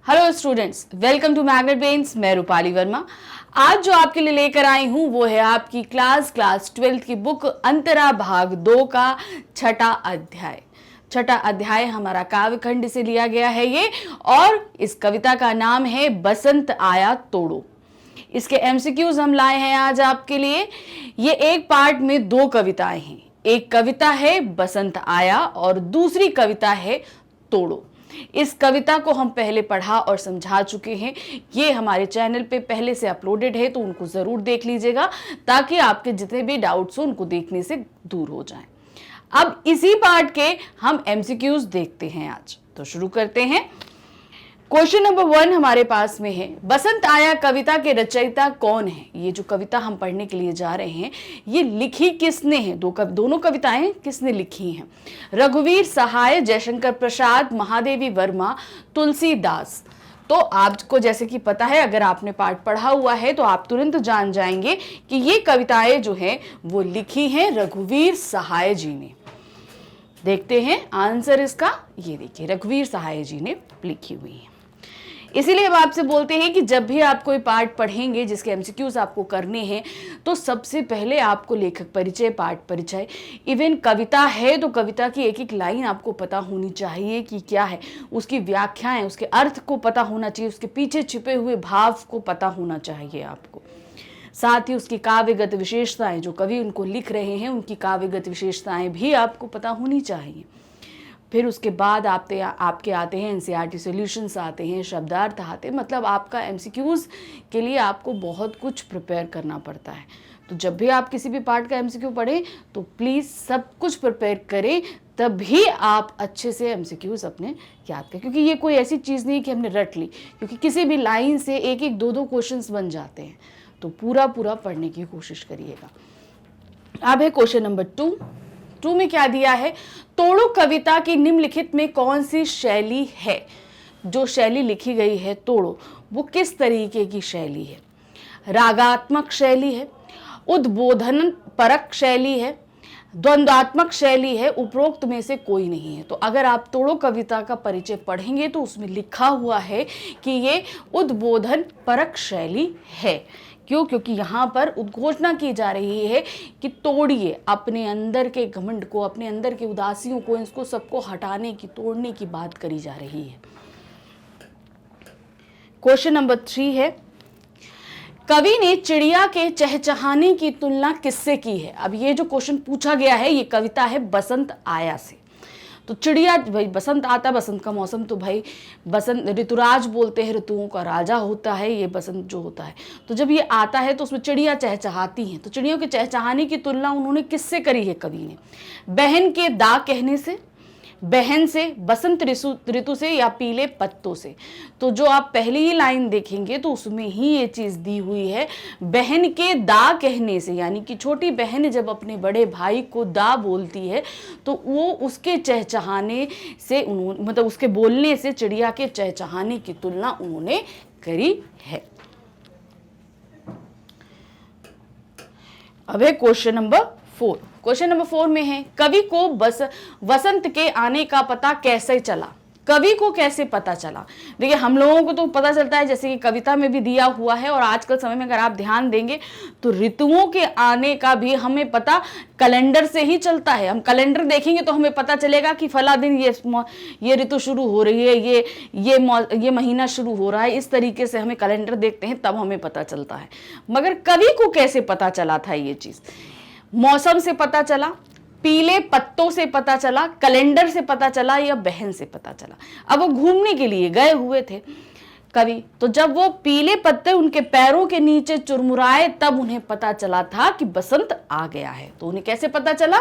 Hello students, welcome to Magnet Brains. मैं रूपाली वर्मा। आज जो आपके लिए लेकर आई हूं वो है आपकी क्लास 12th की बुक अंतरा भाग 2 का छठा अध्याय हमारा काव्यखंड से लिया गया है ये, और इस कविता का नाम है बसंत आया तोड़ो। इसके एमसीक्यूज हम लाए हैं आज आपके लिए। ये एक पार्ट में 2 कविताएं हैं। एक कविता है बसंत आया और दूसरी कविता है तोड़ो। इस कविता को हम पहले पढ़ा और समझा चुके हैं। ये हमारे चैनल पे पहले से अपलोडेड है, तो उनको जरूर देख लीजिएगा ताकि आपके जितने भी डाउट्स हो उनको देखने से दूर हो जाएं। अब इसी पार्ट के हम एमसीक्यूज देखते हैं आज। तो शुरू करते हैं। क्वेश्चन नंबर 1 हमारे पास में है, बसंत आया कविता के रचयिता कौन है? ये जो कविता हम पढ़ने के लिए जा रहे हैं ये लिखी किसने है? दोनों कविताएं किसने लिखी हैं? रघुवीर सहाय, जयशंकर प्रसाद, महादेवी वर्मा, तुलसीदास। तो आपको जैसे कि पता है, अगर आपने पाठ पढ़ा हुआ है तो आप तुरंत जान जाएंगे कि ये कविताएं जो हैं वो लिखी हैं रघुवीर सहाय जी ने। देखते हैं आंसर इसका। ये देखिए, रघुवीर सहाय जी ने लिखी हुई है। इसीलिए हम आपसे बोलते हैं कि जब भी आप कोई पाठ पढ़ेंगे जिसके एमसीक्यूज आपको करने हैं तो सबसे पहले आपको लेखक परिचय, पाठ परिचय, इवन कविता है तो कविता की एक एक लाइन आपको पता होनी चाहिए कि क्या है, उसकी व्याख्याएं, उसके अर्थ को पता होना चाहिए, उसके पीछे छिपे हुए भाव को पता होना चाहिए आपको। साथ ही उसकी काव्यगत विशेषताएं, जो कवि उनको लिख रहे हैं उनकी काव्यगत विशेषताएं भी आपको पता होनी चाहिए। फिर उसके बाद आपके आते हैं एनसीईआरटी सॉल्यूशंस आते हैं, शब्दार्थ आते हैं। मतलब आपका एमसीक्यूज के लिए आपको बहुत कुछ प्रिपेयर करना पड़ता है। तो जब भी आप किसी भी पार्ट का एमसीक्यू पढ़ें तो प्लीज़ सब कुछ प्रिपेयर करें, तभी आप अच्छे से एमसीक्यूज अपने याद करें। क्योंकि ये कोई ऐसी चीज़ नहीं कि हमने रट ली, क्योंकि किसी भी लाइन से एक एक दो क्वेश्चंस बन जाते हैं। तो पूरा पढ़ने की कोशिश करिएगा। अब है क्वेश्चन नंबर 2 में क्या दिया है? तोड़ो कविता की निम्नलिखित में कौन सी शैली है? जो शैली लिखी गई है तोड़ो, वो किस तरीके की शैली है? रागात्मक शैली है, उद्बोधन परक शैली है, द्वंद्वात्मक शैली है, उपरोक्त में से कोई नहीं है। तो अगर आप तोड़ो कविता का परिचय पढ़ेंगे तो उसमें लिखा हुआ है कि ये उद्बोधन परक शैली है। क्यों? क्योंकि यहाँ पर उद्घोषणा की जा रही है कि तोड़िए अपने अंदर के घमंड को, अपने अंदर के उदासियों को, इसको सबको हटाने की, तोड़ने की बात करी जा रही है। क्वेश्चन नंबर 3 है, कवि ने चिड़िया के चहचहाने की तुलना किससे की है? अब ये जो क्वेश्चन पूछा गया है ये कविता है बसंत आया से। तो चिड़िया, भाई बसंत आता, बसंत का मौसम, तो भाई बसंत ऋतुराज बोलते हैं, ऋतुओं का राजा होता है ये बसंत जो होता है। तो जब ये आता है तो उसमें चिड़िया चहचहाती हैं। तो चिड़ियों के चहचहाने की तुलना उन्होंने किससे करी है कवि ने? बहन के दा कहने से, बहन से, बसंत ऋतु से, या पीले पत्तों से। तो जो आप पहली ही लाइन देखेंगे तो उसमें ही ये चीज दी हुई है, बहन के दा कहने से, यानी कि छोटी बहन जब अपने बड़े भाई को दा बोलती है तो वो उसके चहचहाने से, उन्होंने मतलब उसके बोलने से चिड़िया के चहचहाने की तुलना उन्होंने करी है। अब है क्वेश्चन नंबर 4। क्वेश्चन नंबर 4 में है, कवि को वसंत के आने का पता कैसे चला? कवि को कैसे पता चला? देखिए, हम लोगों को तो पता चलता है, जैसे कि कविता में भी दिया हुआ है, और आजकल समय में अगर आप ध्यान देंगे तो ऋतुओं के आने का भी हमें पता कैलेंडर से ही चलता है। हम कैलेंडर देखेंगे तो हमें पता चलेगा कि फला दिन ये ऋतु शुरू हो रही है, ये महीना शुरू हो रहा है। इस तरीके से हमें कैलेंडर देखते हैं तब हमें पता चलता है। मगर कवि को कैसे पता चला था ये चीज? मौसम से पता चला, पीले पत्तों से पता चला, कैलेंडर से पता चला, या बहन से पता चला? अब वो घूमने के लिए गए हुए थे कवि, तो जब वो पीले पत्ते उनके पैरों के नीचे चुरमुराए तब उन्हें पता चला था कि बसंत आ गया है। तो उन्हें कैसे पता चला?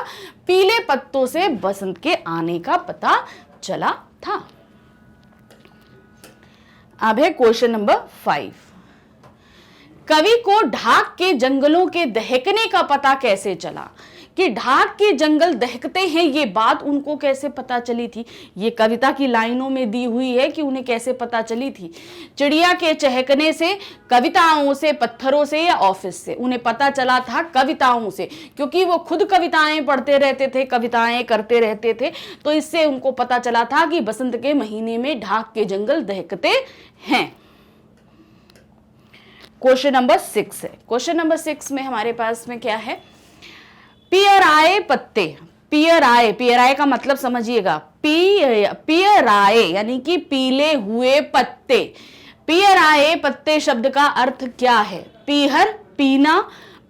पीले पत्तों से बसंत के आने का पता चला था। अब है क्वेश्चन नंबर 5। कवि को ढाक के जंगलों के दहकने का पता कैसे चला? कि ढाक के जंगल दहकते हैं, ये बात उनको कैसे पता चली थी? ये कविता की लाइनों में दी हुई है कि उन्हें कैसे पता चली थी। चिड़िया के चहकने से, कविताओं से, पत्थरों से या ऑफिस से? उन्हें पता चला था कविताओं से, क्योंकि वो खुद कविताएं पढ़ते रहते थे, कविताएं करते रहते थे। तो इससे उनको पता चला था कि बसंत के महीने में ढाक के जंगल दहकते हैं। क्वेश्चन नंबर 6 है। क्वेश्चन नंबर 6 में हमारे पास में क्या है? पियराए पत्ते। पियराए का मतलब समझिएगा, पियराए यानी कि पीले हुए पत्ते। पियराए पत्ते शब्द का अर्थ क्या है? पीहर, पीना,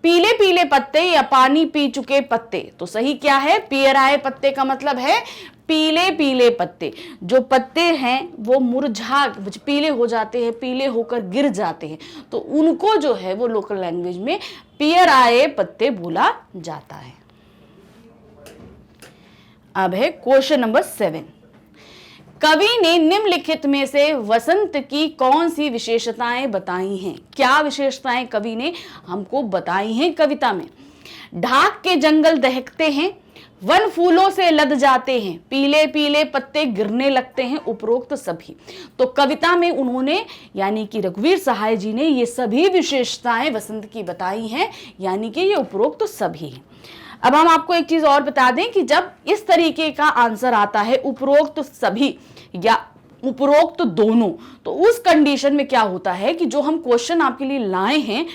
पीले पीले पत्ते या पानी पी चुके पत्ते। तो सही क्या है? पियराए पत्ते का मतलब है पीले पीले पत्ते। जो पत्ते हैं वो मुरझा पीले हो जाते हैं, पीले होकर गिर जाते हैं, तो उनको जो है वो लोकल लैंग्वेज में पियराए पत्ते बोला जाता है। अब है क्वेश्चन नंबर 7। कवि ने निम्नलिखित में से वसंत की कौन सी विशेषताएं बताई हैं? क्या विशेषताएं कवि ने हमको बताई हैं कविता में? ढाक के जंगल दहकते हैं, वन फूलों से लद जाते हैं, पीले पीले पत्ते गिरने लगते हैं, उपरोक्त सभी। तो कविता में उन्होंने यानी कि रघुवीर सहाय जी ने ये सभी विशेषताएं वसंत की बताई हैं, यानी कि ये उपरोक्त सभी हैं। अब हम आपको एक चीज और बता दें कि जब इस तरीके का आंसर आता है उपरोक्त सभी या उपरोक्त दोनों, तो उस कंडीशन में क्या होता है कि जो हम क्वेश्चन आपके लिए लाए हैं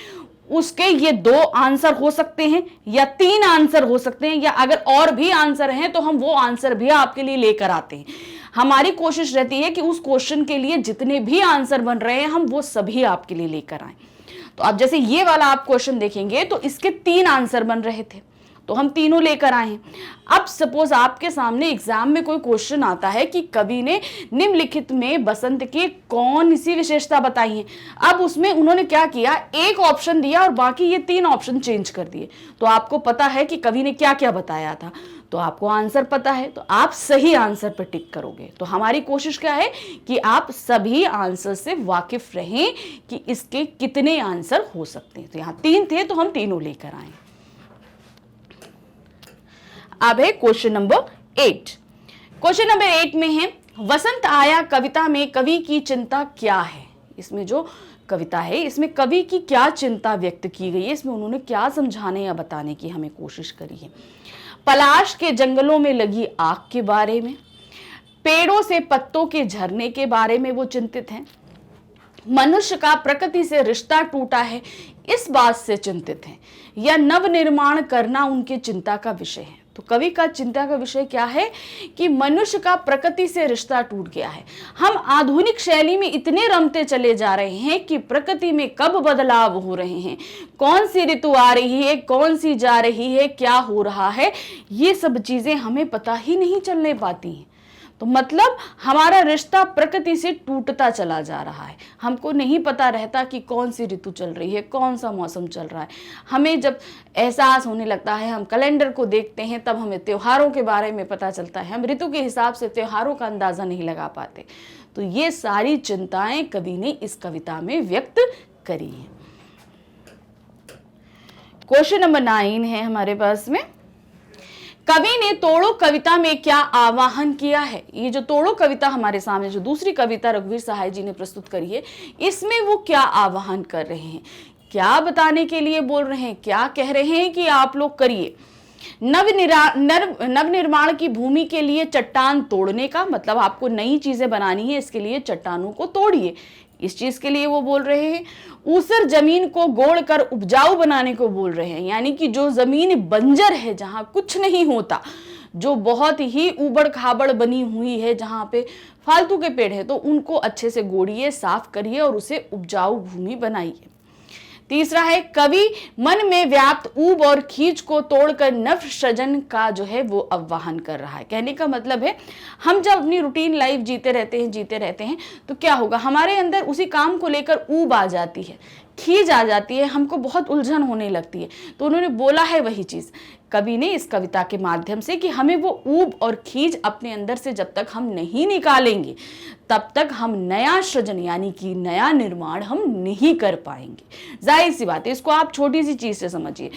उसके ये 2 आंसर हो सकते हैं या 3 आंसर हो सकते हैं, या अगर और भी आंसर हैं तो हम वो आंसर भी आपके लिए लेकर आते हैं। हमारी कोशिश रहती है कि उस क्वेश्चन के लिए जितने भी आंसर बन रहे हैं हम वो सभी आपके लिए लेकर आए। तो अब जैसे ये वाला आप क्वेश्चन देखेंगे तो इसके 3 आंसर बन रहे थे, तो हम तीनों लेकर आए हैं। अब सपोज आपके सामने एग्जाम में कोई क्वेश्चन आता है कि कवि ने निम्नलिखित में बसंत की कौन सी विशेषता बताई है। अब उसमें उन्होंने क्या किया, एक ऑप्शन दिया और बाकी ये 3 ऑप्शन चेंज कर दिए। तो आपको पता है कि कवि ने क्या क्या बताया था, तो आपको आंसर पता है, तो आप सही आंसर पर टिक करोगे। तो हमारी कोशिश क्या है कि आप सभी आंसर से वाकिफ रहें कि इसके कितने आंसर हो सकते हैं। तो यहाँ 3 थे तो हम तीनों लेकर आए। अब है क्वेश्चन नंबर 8। क्वेश्चन नंबर 8 में है वसंत आया कविता में कवि की चिंता क्या है? इसमें जो कविता है इसमें कवि की क्या चिंता व्यक्त की गई है, इसमें उन्होंने क्या समझाने या बताने की हमें कोशिश करी है। पलाश के जंगलों में लगी आग के बारे में, पेड़ों से पत्तों के झरने के बारे में वो चिंतित हैं, मनुष्य का प्रकृति से रिश्ता टूटा है इस बात से चिंतित हैं, या नव निर्माण करना उनकी चिंता का विषय है। तो कवि का चिंता का विषय क्या है कि मनुष्य का प्रकृति से रिश्ता टूट गया है। हम आधुनिक शैली में इतने रमते चले जा रहे हैं कि प्रकृति में कब बदलाव हो रहे हैं, कौन सी ऋतु आ रही है, कौन सी जा रही है, क्या हो रहा है, ये सब चीजें हमें पता ही नहीं चलने पाती हैं। तो मतलब हमारा रिश्ता प्रकृति से टूटता चला जा रहा है। हमको नहीं पता रहता कि कौन सी ऋतु चल रही है, कौन सा मौसम चल रहा है। हमें जब एहसास होने लगता है, हम कैलेंडर को देखते हैं, तब हमें त्योहारों के बारे में पता चलता है। हम ऋतु के हिसाब से त्योहारों का अंदाजा नहीं लगा पाते। तो ये सारी चिंताएं कवि ने इस कविता में व्यक्त करी हैं। क्वेश्चन नंबर 9 है हमारे पास में, कवि ने तोड़ो कविता में क्या आवाहन किया है? ये जो तोड़ो कविता हमारे सामने जो दूसरी कविता रघुवीर सहाय जी ने प्रस्तुत करी है, इसमें वो क्या आवाहन कर रहे हैं, क्या बताने के लिए बोल रहे हैं, क्या कह रहे हैं कि आप लोग करिए। नवनिर्माण की भूमि के लिए चट्टान तोड़ने का मतलब आपको नई चीजें बनानी है, इसके लिए चट्टानों को तोड़िए, इस चीज के लिए वो बोल रहे हैं। ऊसर जमीन को गोड़ कर उपजाऊ बनाने को बोल रहे हैं, यानी कि जो जमीन बंजर है, जहां कुछ नहीं होता, जो बहुत ही उबड़ खाबड़ बनी हुई है, जहां पे फालतू के पेड़ है, तो उनको अच्छे से गोड़िए, साफ करिए और उसे उपजाऊ भूमि बनाइए। तीसरा है कवि मन में व्याप्त ऊब और खींच को तोड़कर नव सृजन का जो है वो आह्वान कर रहा है। कहने का मतलब है हम जब अपनी रूटीन लाइफ जीते रहते हैं तो क्या होगा, हमारे अंदर उसी काम को लेकर ऊब आ जाती है, खींच आ जाती है, हमको बहुत उलझन होने लगती है। तो उन्होंने बोला है वही चीज कवि ने इस कविता के माध्यम से कि हमें वो ऊब और खींच अपने अंदर से जब तक हम नहीं निकालेंगे तब तक हम नया सृजन यानी कि नया निर्माण हम नहीं कर पाएंगे। जाहिर सी बात है, इसको आप छोटी सी चीज से समझिए।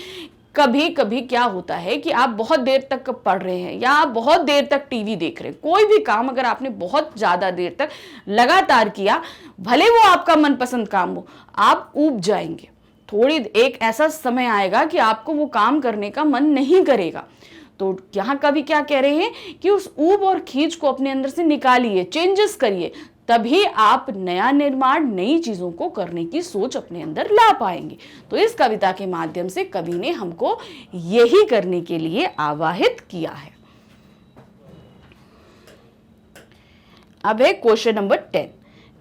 कभी कभी क्या होता है कि आप बहुत देर तक पढ़ रहे हैं या आप बहुत देर तक टीवी देख रहे हैं, कोई भी काम अगर आपने बहुत ज्यादा देर तक लगातार किया, भले वो आपका मनपसंद काम हो, आप ऊब जाएंगे। थोड़ी एक ऐसा समय आएगा कि आपको वो काम करने का मन नहीं करेगा। तो यहाँ कवि क्या कह रहे हैं कि उस ऊब और खींच को अपने अंदर से निकालिए, चेंजेस करिए, तभी आप नया निर्माण, नई चीजों को करने की सोच अपने अंदर ला पाएंगे। तो इस कविता के माध्यम से कवि ने हमको यही करने के लिए आवाहित किया है। अब है क्वेश्चन नंबर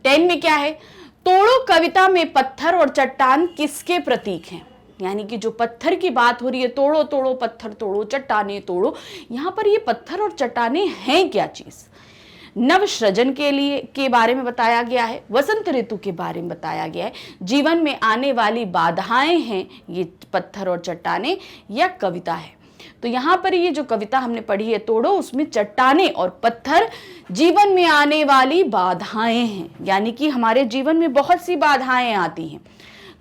10 में क्या है, तोड़ो कविता में पत्थर और चट्टान किसके प्रतीक हैं। यानी कि जो पत्थर की बात हो रही है, तोड़ो तोड़ो पत्थर तोड़ो, चट्टाने तोड़ो, यहां पर ये पत्थर और चट्टाने हैं क्या चीज। नव सृजन के बारे में बताया गया है, वसंत ऋतु के बारे में बताया गया है, जीवन में आने वाली बाधाएं हैं ये पत्थर और चट्टाने, या कविता है। तो यहाँ पर ये जो कविता हमने पढ़ी है तोड़ो, उसमें चट्टाने और पत्थर जीवन में आने वाली बाधाएं हैं। यानी कि हमारे जीवन में बहुत सी बाधाएं आती हैं,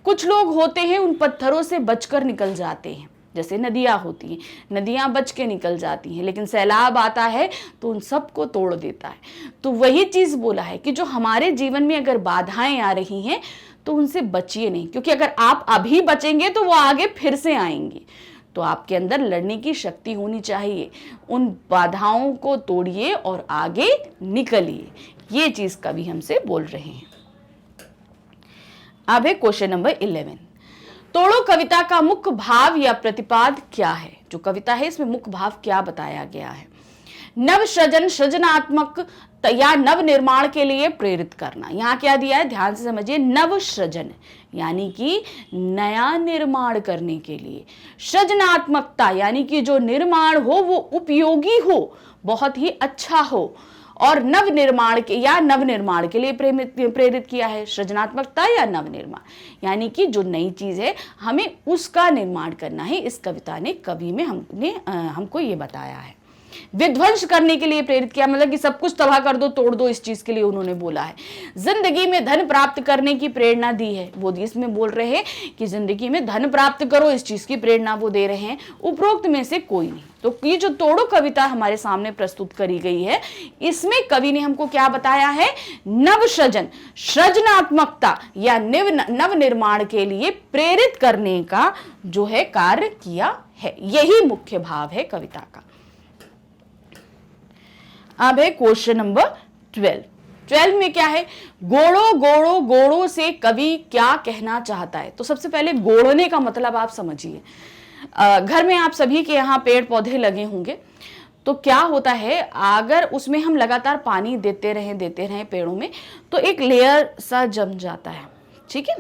कुछ लोग होते हैं उन पत्थरों से बचकर निकल जाते हैं, जैसे नदियां होती हैं, नदियां बच के निकल जाती हैं, लेकिन सैलाब आता है तो उन सबको तोड़ देता है। तो वही चीज बोला है कि जो हमारे जीवन में अगर बाधाएं आ रही हैं तो उनसे बचिए नहीं, क्योंकि अगर आप अभी बचेंगे तो वो आगे फिर से आएंगी। तो आपके अंदर लड़ने की शक्ति होनी चाहिए, उन बाधाओं को तोड़िए और आगे निकलिए। ये चीज कवि हमसे बोल रहे हैं। अब है क्वेश्चन नंबर 11, तोड़ो कविता का मुख्य भाव या प्रतिपाद क्या है। जो कविता है इसमें मुख्य भाव क्या बताया गया है। नव सृजन, सृजनात्मक या नव निर्माण के लिए प्रेरित करना। यहाँ क्या दिया है, ध्यान से समझिए, नव सृजन यानी कि नया निर्माण करने के लिए, सृजनात्मकता यानी कि जो निर्माण हो वो उपयोगी हो, बहुत ही अच्छा हो, और नव निर्माण के लिए प्रेरित किया है। सृजनात्मकता या नव निर्माण यानी कि जो नई चीज है हमें उसका निर्माण करना है। इस कविता ने कवि में हमको ये बताया है। विध्वंस करने के लिए प्रेरित किया, मतलब कि सब कुछ तबाह कर दो, तोड़ दो, इस चीज के लिए उन्होंने बोला है। जिंदगी में धन प्राप्त करने की प्रेरणा दी है, वो इसमें बोल रहे हैं कि जिंदगी में धन प्राप्त करो, इस चीज की प्रेरणा वो दे रहे हैं। उपरोक्त में से कोई नहीं। तो ये जो तोड़ो कविता हमारे सामने प्रस्तुत करी गई है, इसमें कवि ने हमको क्या बताया है, नव सृजन, सृजनात्मकता या नव निर्माण के लिए प्रेरित करने का जो है कार्य किया है। यही मुख्य भाव है कविता का। अब है क्वेश्चन नंबर 12 में क्या है, गोड़ो गोड़ो गोड़ो से कवि क्या कहना चाहता है। तो सबसे पहले गोड़ने का मतलब आप समझिए। घर में आप सभी के यहाँ पेड़ पौधे लगे होंगे, तो क्या होता है, अगर उसमें हम लगातार पानी देते रहें पेड़ों में, तो एक लेयर सा जम जाता है, ठीक है।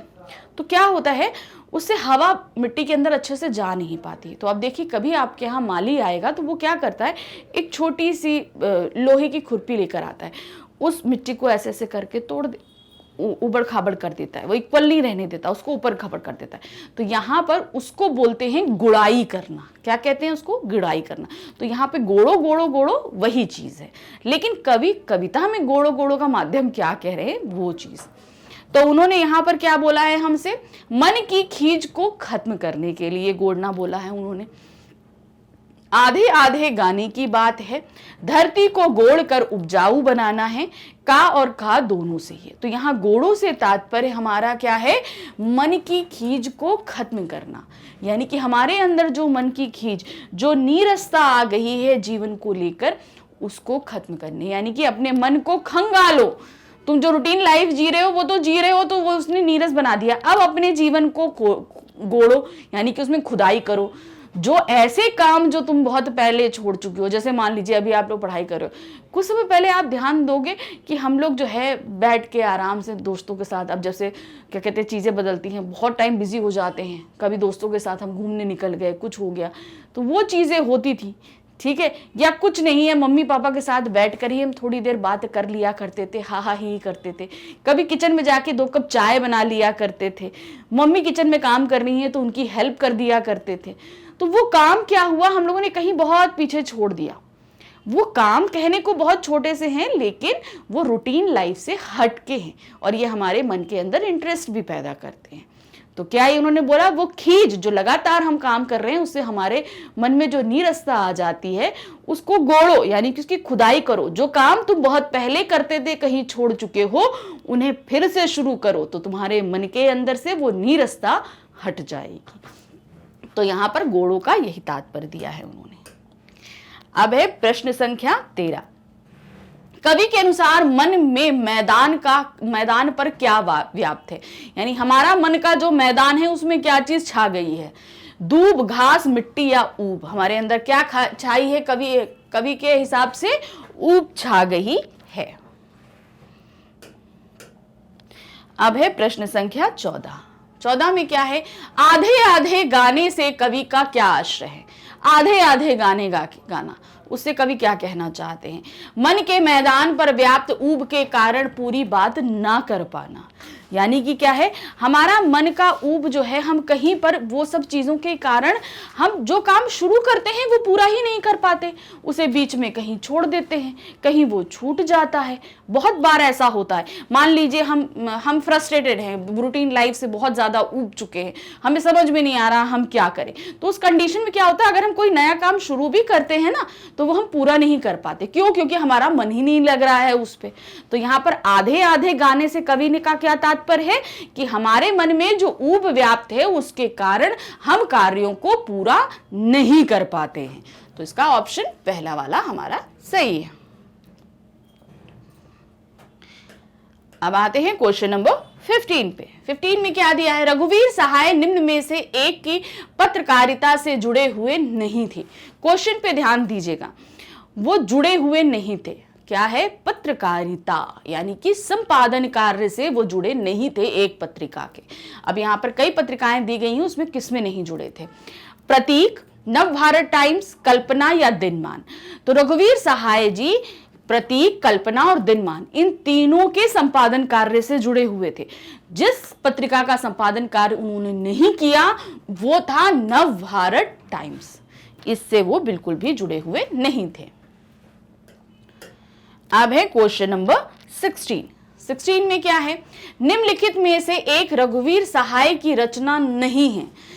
तो क्या होता है, उससे हवा मिट्टी के अंदर अच्छे से जा नहीं पाती। तो अब देखिए, कभी आपके यहाँ माली आएगा तो वो क्या करता है, एक छोटी सी लोहे की खुरपी लेकर आता है, उस मिट्टी को ऐसे ऐसे करके तोड़ दे, उबड़ खाबड़ कर देता है, वो इक्वल नहीं रहने देता, उसको ऊपर खाबड़ कर देता है। तो यहाँ पर उसको बोलते हैं गुड़ाई करना। क्या कहते हैं उसको, गुड़ाई करना। तो यहाँ पे गोड़ो गोड़ो गोड़ो वही चीज है, लेकिन कवि कविता में गोड़ो गोड़ो का माध्यम क्या कह रहे हैं, वो चीज। तो उन्होंने यहाँ पर क्या बोला है हमसे, मन की खींच को खत्म करने के लिए गोड़ना बोला है उन्होंने। आधे आधे गाने की बात है, धरती को गोड़ कर उपजाऊ बनाना है, का और का दोनों से ही। तो यहाँ गोड़ों से तात्पर्य हमारा क्या है, मन की खींच को खत्म करना। यानी कि हमारे अंदर जो मन की खींच, जो नीरसता आ गई है जीवन को लेकर, उसको खत्म करने, यानी कि अपने मन को खंगालो। तुम जो रूटीन लाइफ जी रहे हो वो तो जी रहे हो, तो वो उसने नीरस बना दिया। अब अपने जीवन को गोड़ो, यानी कि उसमें खुदाई करो। जो ऐसे काम जो तुम बहुत पहले छोड़ चुके हो, जैसे मान लीजिए अभी आप लोग पढ़ाई कर रहे हो, कुछ समय पहले आप ध्यान दोगे कि हम लोग जो है बैठ के आराम से दोस्तों के साथ, अब जैसे क्या कहते हैं, चीज़ें बदलती हैं, बहुत टाइम बिजी हो जाते हैं, कभी दोस्तों के साथ हम घूमने निकल गए, कुछ हो गया, तो वो चीज़ें होती थी, ठीक है। या कुछ नहीं है, मम्मी पापा के साथ बैठकर ही हम थोड़ी देर बात कर लिया करते थे, हा ही करते थे। कभी किचन में जाके 2 कप चाय बना लिया करते थे, मम्मी किचन में काम कर रही है तो उनकी हेल्प कर दिया करते थे। तो वो काम क्या हुआ, हम लोगों ने कहीं बहुत पीछे छोड़ दिया। वो काम कहने को बहुत छोटे से हैं, लेकिन वो रूटीन लाइफ से हट के हैं, और ये हमारे मन के अंदर इंटरेस्ट भी पैदा करते हैं। तो क्या ही उन्होंने बोला, वो खींच जो लगातार हम काम कर रहे हैं उससे हमारे मन में जो नीरसता आ जाती है उसको गोड़ो, यानी कि उसकी खुदाई करो। जो काम तुम बहुत पहले करते थे, कहीं छोड़ चुके हो, उन्हें फिर से शुरू करो तो तुम्हारे मन के अंदर से वो नीरसता हट जाएगी। तो यहां पर गोड़ो का यही तात्पर्य दिया है उन्होंने। अब है प्रश्न संख्या 13। कवि के अनुसार मन में मैदान पर क्या व्याप्त है, यानी हमारा मन का जो मैदान है उसमें क्या चीज छा गई है, दूब, घास, मिट्टी या ऊब। हमारे अंदर क्या छाई है, कवि के हिसाब से ऊब छा गई है। अब है प्रश्न संख्या 14। 14 में क्या है, आधे आधे गाने से कवि का क्या आश्रय है। आधे आधे गाना उससे कवि क्या कहना चाहते हैं। मन के मैदान पर व्याप्त ऊब के कारण पूरी बात ना कर पाना, यानी कि क्या है, हमारा मन का ऊब जो है, हम कहीं पर वो सब चीजों के कारण हम जो काम शुरू करते हैं वो पूरा ही नहीं कर पाते, उसे बीच में कहीं छोड़ देते हैं, कहीं वो छूट जाता है। बहुत बार ऐसा होता है। मान लीजिए हम फ्रस्ट्रेटेड हैं, रूटीन लाइफ से बहुत ज्यादा ऊब चुके हैं, हमें समझ में नहीं आ रहा हम क्या करें। तो उस कंडीशन में क्या होता है, अगर हम कोई नया काम शुरू भी करते हैं ना तो वो हम पूरा नहीं कर पाते। क्यों? क्योंकि हमारा मन ही नहीं लग रहा है उस पे। तो यहाँ पर आधे आधे गाने से कवि ने का क्या तात्पर्य है कि हमारे मन में जो ऊब व्याप्त है उसके कारण हम कार्यों को पूरा नहीं कर पाते हैं। तो इसका ऑप्शन पहला वाला हमारा सही है। अब आते हैं क्वेश्चन नंबर 15 पे। 15 में क्या दिया है, रघुवीर सहाय निम्न में से एक की पत्रकारिता से जुड़े हुए नहीं थे। क्वेश्चन पे ध्यान दीजिएगा, वो जुड़े हुए नहीं थे। क्या है, पत्रकारिता, यानी कि संपादन कार्य से वो जुड़े नहीं थे एक पत्रिका के। अब यहाँ पर कई पत्रिकाएं दी गई हैं, उसमें किसमें नहीं जुड़े थे, प्रतीक, नवभारत टाइम्स, कल्पना या दिनमान। तो रघुवीर सहाय जी प्रतीक, कल्पना और दिनमान, इन तीनों के संपादन कार्य से जुड़े हुए थे। जिस पत्रिका का संपादन कार्य उन्होंने नहीं किया वो था नवभारत टाइम्स, इससे वो बिल्कुल भी जुड़े हुए नहीं थे। अब है क्वेश्चन नंबर 16। 16 में क्या है, निम्नलिखित में से एक रघुवीर सहाय की रचना नहीं है।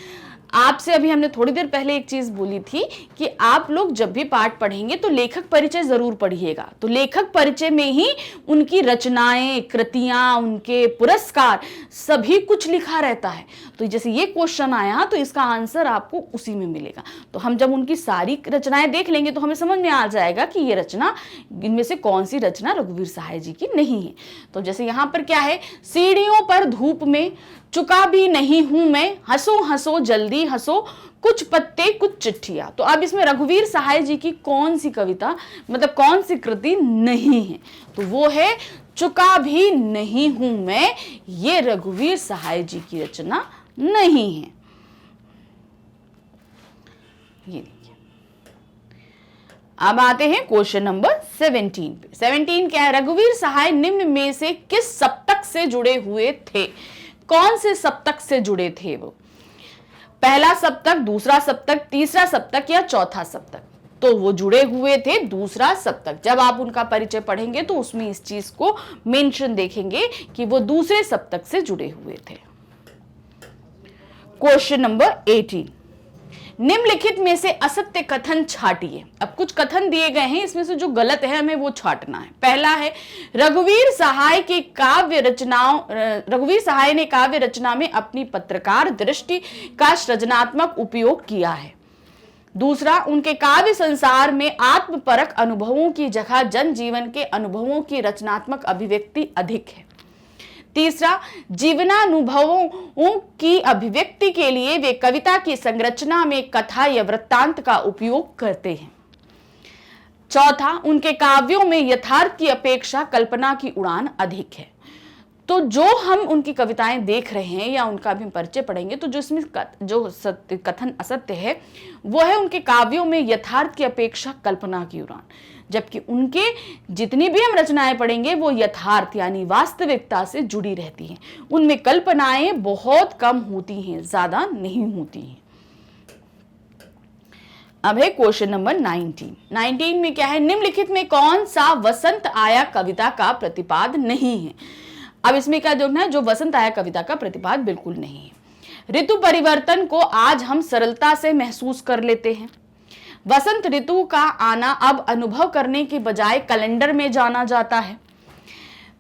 आपसे अभी हमने थोड़ी देर पहले एक चीज बोली थी कि आप लोग जब भी पाठ पढ़ेंगे तो लेखक परिचय जरूर पढ़िएगा। तो लेखक परिचय में ही उनकी रचनाएं, कृतियां, उनके पुरस्कार सभी कुछ लिखा रहता है। तो जैसे ये क्वेश्चन आया तो इसका आंसर आपको उसी में मिलेगा। तो हम जब उनकी सारी रचनाएं देख लेंगे तो हमें समझ में आ जाएगा कि ये रचना, इनमें से कौन सी रचना रघुवीर सहाय जी की नहीं है। तो जैसे यहाँ पर क्या है, सीढ़ियों पर धूप में चुका भी नहीं हूं मैं, हंसो हंसो जल्दी हंसो, कुछ पत्ते कुछ चिट्ठियां। तो अब इसमें रघुवीर सहाय जी की कौन सी कविता, मतलब कौन सी कृति नहीं है, तो वो है चुका भी नहीं हूं मैं, ये रघुवीर सहाय जी की रचना नहीं है। ये देखिए। अब आते हैं क्वेश्चन नंबर 17 पे। 17 क्या है, रघुवीर सहाय निम्न में से किस सप्तक से जुड़े हुए थे। कौन से सप्तक से जुड़े थे वो, पहला सप्तक, दूसरा सप्तक, तीसरा सप्तक या चौथा सप्तक। तो वो जुड़े हुए थे दूसरा सप्तक। जब आप उनका परिचय पढ़ेंगे तो उसमें इस चीज को मेंशन देखेंगे कि वो दूसरे सप्तक से जुड़े हुए थे। क्वेश्चन नंबर 18, निम्नलिखित में से असत्य कथन छाटिए। अब कुछ कथन दिए गए हैं, इसमें से जो गलत है हमें वो छाटना है। पहला है, रघुवीर सहाय ने काव्य रचना में अपनी पत्रकार दृष्टि का सृजनात्मक उपयोग किया है। दूसरा, उनके काव्य संसार में आत्मपरक अनुभवों की जगह जनजीवन के अनुभवों की रचनात्मक अभिव्यक्ति अधिक है। तीसरा, जीवनानुभवों की अभिव्यक्ति के लिए वे कविता की संरचना में कथा या वृत्तांत का उपयोग करते हैं। चौथा, उनके काव्यों में यथार्थ की अपेक्षा कल्पना की उड़ान अधिक है। तो जो हम उनकी कविताएं देख रहे हैं या उनका भी परिचय पढ़ेंगे तो जो इसमें जो कथन असत्य है वो है उनके काव्यों में यथार्थ की अपेक्षा कल्पना की उड़ान, जबकि उनके जितनी भी हम रचनाएं पढ़ेंगे वो यथार्थ यानी वास्तविकता से जुड़ी रहती हैं। उनमें कल्पनाएं बहुत कम होती हैं, ज्यादा नहीं होती हैं। अब है क्वेश्चन नंबर 19। 19 में क्या है, निम्नलिखित में कौन सा वसंत आया कविता का प्रतिपाद नहीं है। अब इसमें क्या देखना है, जो वसंत आया कविता का प्रतिपाद बिल्कुल नहीं है। ऋतु परिवर्तन को आज हम सरलता से महसूस कर लेते हैं। वसंत ऋतु का आना अब अनुभव करने की बजाय कैलेंडर में जाना जाता है।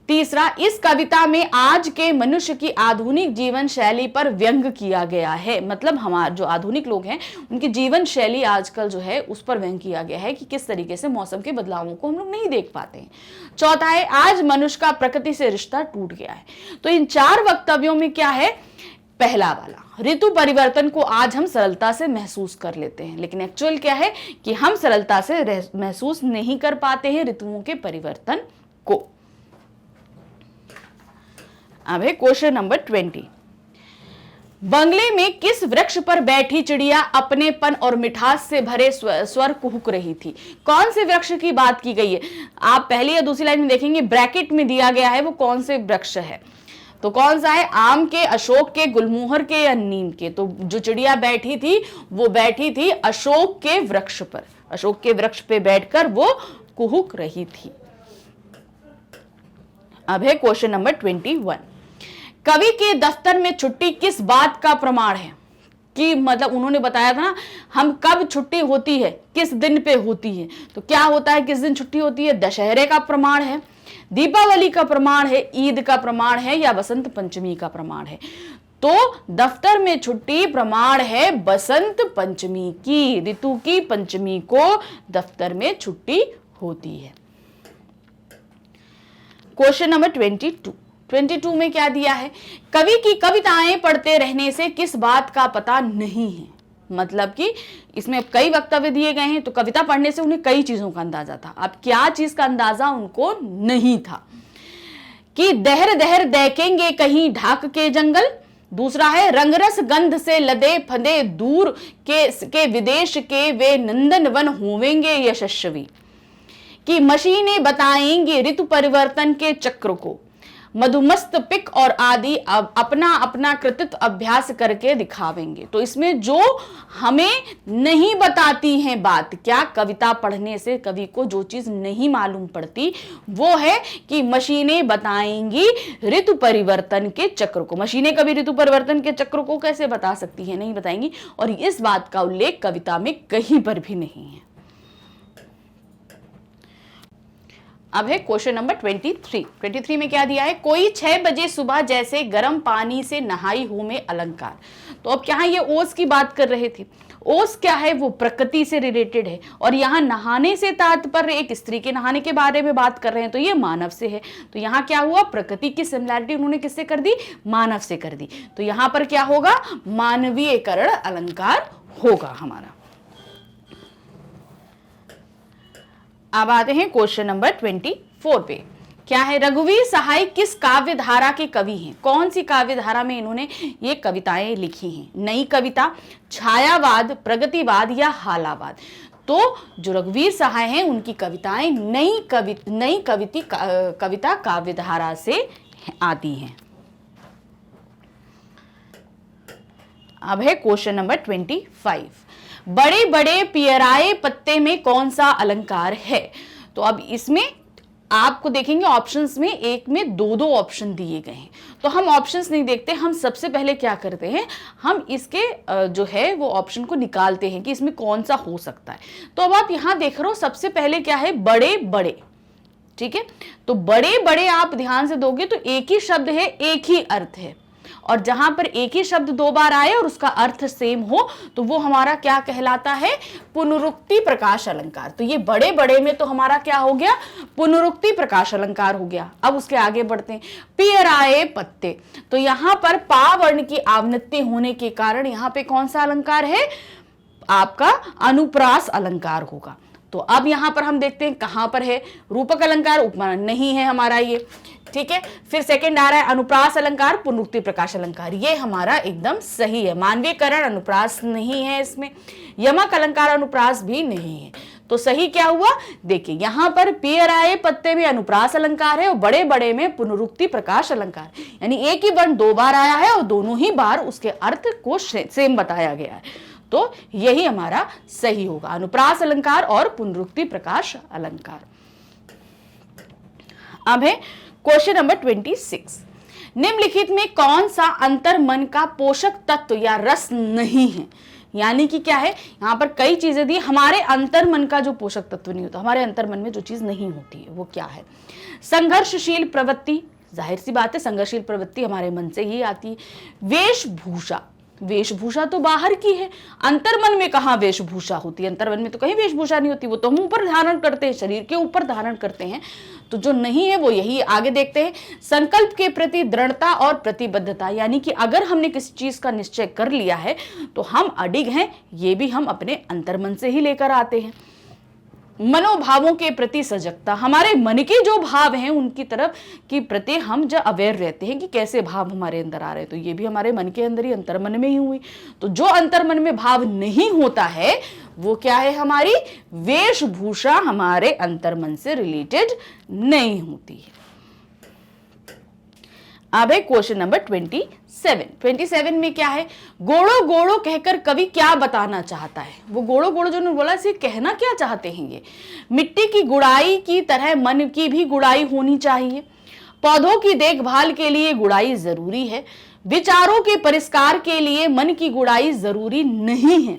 तीसरा, इस कविता में आज के मनुष्य की आधुनिक जीवन शैली पर व्यंग किया गया है। मतलब हमारे जो आधुनिक लोग हैं उनकी जीवन शैली आजकल जो है उस पर व्यंग किया गया है कि किस तरीके से मौसम के बदलावों को हम लोग नहीं देख पाते हैं। चौथा है, आज मनुष्य का प्रकृति से रिश्ता टूट गया है। तो इन 4 वक्तव्यों में क्या है? पहला वाला, ऋतु परिवर्तन को आज हम सरलता से महसूस कर लेते हैं, लेकिन एक्चुअल क्या है कि हम सरलता से महसूस नहीं कर पाते हैं ऋतुओं के परिवर्तन को। अब है क्वेश्चन नंबर 20। बंगले में किस वृक्ष पर बैठी चिड़िया अपनेपन और मिठास से भरे स्वर कुहुक रही थी? कौन से वृक्ष की बात की गई है? आप पहली या दूसरी लाइन में देखेंगे ब्रैकेट में दिया गया है वो कौन से वृक्ष है। तो कौन सा है? आम के, अशोक के, गुलमोहर के या नीम के? तो जो चिड़िया बैठी थी वो बैठी थी अशोक के वृक्ष पर। अशोक के वृक्ष पे बैठकर वो कुहुक रही थी। अब है क्वेश्चन नंबर 21। कवि के दफ्तर में छुट्टी किस बात का प्रमाण है? कि मतलब उन्होंने बताया था ना हम कब छुट्टी होती है, किस दिन पे होती है। तो क्या होता है, किस दिन छुट्टी होती है? दशहरे का प्रमाण है, दीपावली का प्रमाण है, ईद का प्रमाण है या बसंत पंचमी का प्रमाण है? तो दफ्तर में छुट्टी प्रमाण है बसंत पंचमी की। ऋतु की पंचमी को दफ्तर में छुट्टी होती है। क्वेश्चन नंबर 22 में क्या दिया है? कवि की कविताएं पढ़ते रहने से किस बात का पता नहीं है? मतलब कि इसमें कई वक्तव्य दिए गए हैं, तो कविता पढ़ने से उन्हें कई चीजों का अंदाजा था। अब क्या चीज का अंदाजा उनको नहीं था? कि दहर दहर देखेंगे कहीं ढाक के जंगल। दूसरा है रंगरस गंध से लदे फंदे दूर के विदेश के वे नंदन वन होवेंगे यशस्वी। कि मशीनें बताएंगी ऋतु परिवर्तन के चक्र को, मधुमस्त पिक और आदि अपना अपना कृतित्व अभ्यास करके दिखावेंगे। तो इसमें जो हमें नहीं बताती है बात, क्या कविता पढ़ने से कवि को जो चीज नहीं मालूम पड़ती वो है कि मशीनें बताएंगी ऋतु परिवर्तन के चक्र को। मशीनें कभी ऋतु परिवर्तन के चक्र को कैसे बता सकती हैं? नहीं बताएंगी, और इस बात का उल्लेख कविता में कहीं पर भी नहीं है। अब है क्वेश्चन नंबर 23 में क्या दिया है? कोई 6 बजे सुबह जैसे गर्म पानी से नहाई हूं में अलंकार। तो अब क्या है, ये ओस की बात कर रहे थे। ओस क्या है? वो प्रकृति से रिलेटेड है, और यहाँ नहाने से तात्पर्य एक स्त्री के नहाने के बारे में बात कर रहे हैं, तो ये मानव से है। तो यहाँ क्या हुआ? प्रकृति की सिमिलैरिटी उन्होंने किससे कर दी? मानव से कर दी। तो यहाँ पर क्या होगा? मानवीयकरण अलंकार होगा हमारा। अब आते हैं क्वेश्चन नंबर 24 पे। क्या है? रघुवीर सहाय किस काव्य धारा के कवि हैं? कौन सी काव्य धारा में इन्होंने ये कविताएं लिखी हैं? नई कविता, छायावाद, प्रगतिवाद या हालावाद? तो जो रघुवीर सहाय हैं उनकी कविताएं नई कविता काव्य धारा से आती हैं। अब है क्वेश्चन नंबर 25। बड़े बड़े पियराए पत्ते में कौन सा अलंकार है? तो अब इसमें आपको देखेंगे ऑप्शंस में एक में दो ऑप्शन दिए गए हैं, तो हम ऑप्शंस नहीं देखते। हम सबसे पहले क्या करते हैं, हम इसके जो है वो ऑप्शन को निकालते हैं कि इसमें कौन सा हो सकता है। तो अब आप यहां देख रहे हो सबसे पहले क्या है? बड़े बड़े। ठीक है, तो बड़े बड़े आप ध्यान से दोगे तो एक ही शब्द है, एक ही अर्थ है, और जहां पर एक ही शब्द 2 बार आए और उसका अर्थ सेम हो तो वो हमारा क्या कहलाता है? पुनरुक्ति प्रकाश अलंकार। तो ये बड़े बड़े में तो हमारा क्या हो गया? पुनरुक्ति प्रकाश अलंकार हो गया। अब उसके आगे बढ़ते हैं। पियराए पत्ते, तो यहां पर पा वर्ण की आवृत्ति होने के कारण यहां पे कौन सा अलंकार है? आपका अनुप्रास अलंकार होगा। तो अब यहां पर हम देखते हैं कहां पर है? रूपक अलंकार, उपमान नहीं है हमारा ये। ठीक है, फिर सेकंड आ रहा है अनुप्रास अलंकार, पुनरुक्ति प्रकाश अलंकार। ये हमारा एकदम सही है। मानवीयकरण अनुप्रास नहीं है इसमें, यमक अलंकार अनुप्रास भी नहीं है। तो सही क्या हुआ? देखिए यहां पर पियराए पत्ते में अनुप्रास अलंकार है और बड़े बड़े में पुनरुक्ति प्रकाश अलंकार, यानी एक ही वर्ण 2 बार आया है और दोनों ही बार उसके अर्थ को सेम बताया गया है। तो यही हमारा सही होगा, अनुप्रास अलंकार और पुनरुक्ति प्रकाश अलंकार। अब है क्वेश्चन नंबर 26। निम्नलिखित में कौन सा अंतर मन का पोषक तत्व या रस नहीं है? यानी कि क्या है, यहाँ पर कई चीजें दी, हमारे अंतर मन का जो पोषक तत्व नहीं होता, हमारे अंतर मन में जो चीज नहीं होती है वो क्या है? संघर्षशील प्रवृत्ति, जाहिर सी बात है संघर्षशील प्रवृत्ति हमारे मन से ही आती है। वेशभूषा, वेशभूषा तो बाहर की है, अंतर्मन में कहाँ वेशभूषा होती है? अंतर्मन में तो कहीं वेशभूषा नहीं होती, वो तो हम ऊपर धारण करते हैं, शरीर के ऊपर धारण करते हैं। तो जो नहीं है वो यही आगे देखते हैं। संकल्प के प्रति दृढ़ता और प्रतिबद्धता, यानी कि अगर हमने किसी चीज का निश्चय कर लिया है तो हम अडिग हैं, ये भी हम अपने अंतर्मन से ही लेकर आते हैं। मनोभावों के प्रति सजगता, हमारे मन के जो भाव हैं उनकी तरफ की प्रति हम जब अवेयर रहते हैं कि कैसे भाव हमारे अंदर आ रहे हैं, तो ये भी हमारे मन के अंदर ही, अंतर्मन में ही हुई। तो जो अंतर्मन में भाव नहीं होता है वो क्या है? हमारी वेशभूषा हमारे अंतर्मन से रिलेटेड नहीं होती है। अब है क्वेश्चन नंबर 27 में क्या है? गोड़ो गोड़ो कहकर कवि क्या बताना चाहता है? वो गोड़ो गोड़ो जो उन्होंने बोला, इसे कहना क्या चाहते हैं? ये मिट्टी की गुड़ाई की तरह मन की भी गुड़ाई होनी चाहिए। पौधों की देखभाल के लिए गुड़ाई जरूरी है, विचारों के परिष्कार के लिए मन की गुड़ाई जरूरी नहीं है,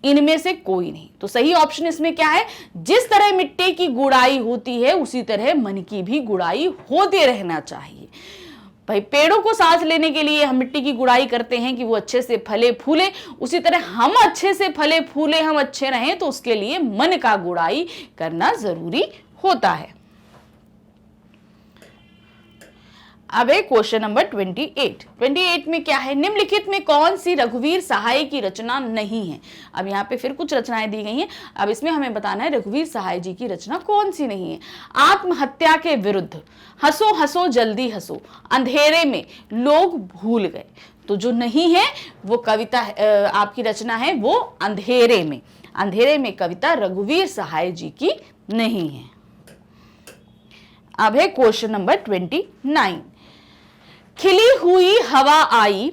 इनमें से कोई नहीं। तो सही ऑप्शन इसमें क्या है? जिस तरह मिट्टी की गुड़ाई होती है उसी तरह मन की भी गुड़ाई होते रहना चाहिए। भाई पेड़ों को सांस लेने के लिए हम मिट्टी की गुड़ाई करते हैं कि वो अच्छे से फले फूले, उसी तरह हम अच्छे से फले फूले, हम अच्छे रहें तो उसके लिए मन का गुड़ाई करना जरूरी होता है। अब है क्वेश्चन नंबर 28 में क्या है? निम्नलिखित में कौन सी रघुवीर सहाय की रचना नहीं है? अब यहाँ पे फिर कुछ रचनाएं दी गई हैं, अब इसमें हमें बताना है रघुवीर सहाय जी की रचना कौन सी नहीं है। आत्महत्या के विरुद्ध, हंसो हंसो जल्दी हंसो, अंधेरे में लोग भूल गए। तो जो नहीं है वो कविता आपकी रचना है वो अंधेरे में, अंधेरे में कविता रघुवीर सहाय जी की नहीं है। अब है क्वेश्चन नंबर 29। खिली हुई हवा आई,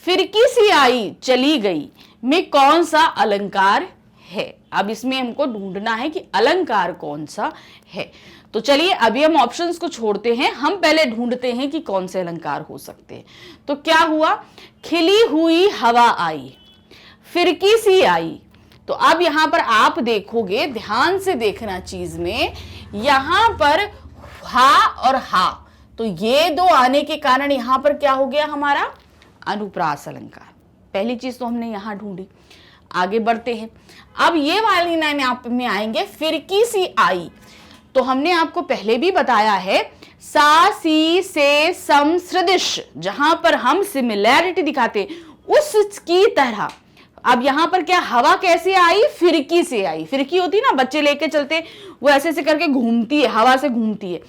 फिरकी सी आई चली गई में कौन सा अलंकार है? अब इसमें हमको ढूंढना है कि अलंकार कौन सा है। तो चलिए अभी हम ऑप्शंस को छोड़ते हैं, हम पहले ढूंढते हैं कि कौन से अलंकार हो सकते हैं। तो क्या हुआ? खिली हुई हवा आई, फिरकी सी आई। तो अब यहां पर आप देखोगे, ध्यान से देखना चीज में, यहां पर हा और हा, तो ये दो आने के कारण यहां पर क्या हो गया हमारा? अनुप्रास अलंकार। पहली चीज तो हमने यहां ढूंढी। आगे बढ़ते हैं, अब ये वाली लाइन आप में आएंगे, फिरकी सी आई। तो हमने आपको पहले भी बताया है, सा सी से सम सदृश, जहां पर हम सिमिलैरिटी दिखाते उसकी तरह। अब यहां पर क्या, हवा कैसे आई? फिरकी से आई। फिरकी होती है ना, बच्चे लेके चलते, वो ऐसे ऐसे करके घूमती है, हवा से घूमती है,